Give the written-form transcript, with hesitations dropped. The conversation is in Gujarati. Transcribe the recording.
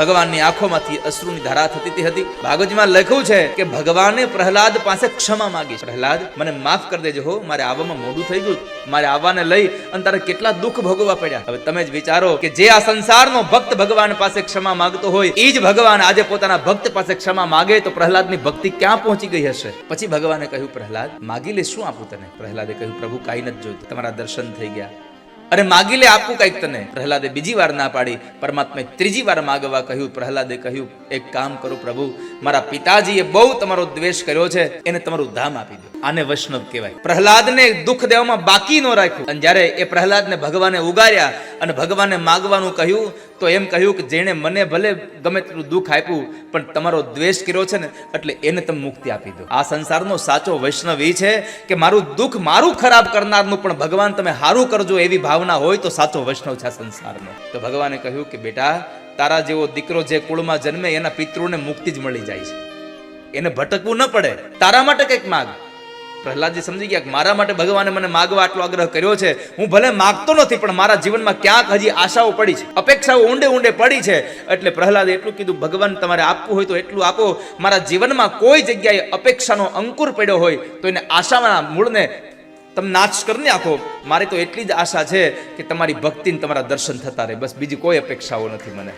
ભગવાનની આંખોમાંથી અશ્રુની ધારા થતી હતી. ભાગવતમાં લખ્યું છે કે ભગવાને પ્રહલાદ પાસે ક્ષમા માંગી. પ્રહલાદ, મને માફ કરી દેજો હો, મારે આવવામાં મોડું થઈ ગયું, મારે આવવાને લઈ અને તારે કેટલા દુઃખ ભોગવવા પડ્યા. હવે તમે જ વિચારો કે જે આ સંસારનો ભક્ત ભગવાન પાસે ક્ષમા માંગતો હોય, એ જ ભગવાન આજે પોતાના ભક્ત પાસે ક્ષમા માગે તો પ્રહલાદની ભક્તિ ક્યાં પહોંચી ગઈ હશે. પછી ભગવાને કહ્યું, પ્રહલાદ માગી લે, શું આપું તને? પ્રહલાદે કહ્યું, પ્રભુ કાંઈ નથી જોઈતું, તમારા દર્શન થઈ ગયા. અરે માગી લે, આપું કઈક તને. પ્રહલાદે બીજી વાર ના પાડી. પરમાત્માએ ત્રીજી વાર માગવા કહ્યું. પ્રહલાદે કહ્યું, એક કામ કરો પ્રભુ, મારા પિતાજીએ બહુ તમારો દ્વેષ કર્યો છે, એને તમારું ધામ આપી દો. આને વૈષ્ણવ કહેવાય. પ્રહલાદને દુઃખ દેવામાં બાકી ન રાખ્યું. અને જ્યારે એ પ્રહલાદને ભગવાને ઉગાર્યા અને ભગવાને માગવાનું કહ્યું તો એમ કહ્યું કે જેણે મને ભલે ગમે તેટલું દુઃખ આપ્યું પણ તમારો દ્વેષ કર્યો છે ને, એટલે એને તમે મુક્તિ આપી દો. આ સંસારનો સાચો વૈષ્ણવ એ છે કે મારું દુઃખ મારું ખરાબ કરનારનું પણ ભગવાન તમે હારું કરજો એવી ભાવના હોય તો સાચો વૈષ્ણવ છે આ સંસારનો. તો ભગવાને કહ્યું કે બેટા, તારા જેવો દીકરો જે કુળમાં જન્મે એના પિતૃને મુક્તિ જ મળી જાય છે, એને ભટકવું ન પડે. તારા માટે કંઈક માગ. પ્રહલાદજી સમજી ગયા કે મારા માટે ભગવાને મને માગવા આટલો આગ્રહ કર્યો છે, હું ભલે માગતો નથી પણ મારા જીવનમાં ક્યાંક હજી આશાઓ પડી છે, અપેક્ષાઓ ઊંડે ઊંડે પડી છે. એટલે પ્રહલાદે એટલું કીધું, ભગવાન તમારે આપવું હોય તો એટલું આપો. મારા જીવનમાં કોઈ જગ્યાએ અપેક્ષાનો અંકુર પડ્યો હોય તો એને આશાના મૂળને તમે નાશ કરી નાખો. મારી તો એટલી જ આશા છે કે તમારી ભક્તિને તમારા દર્શન થતા રહે, બસ બીજી કોઈ અપેક્ષાઓ નથી મને.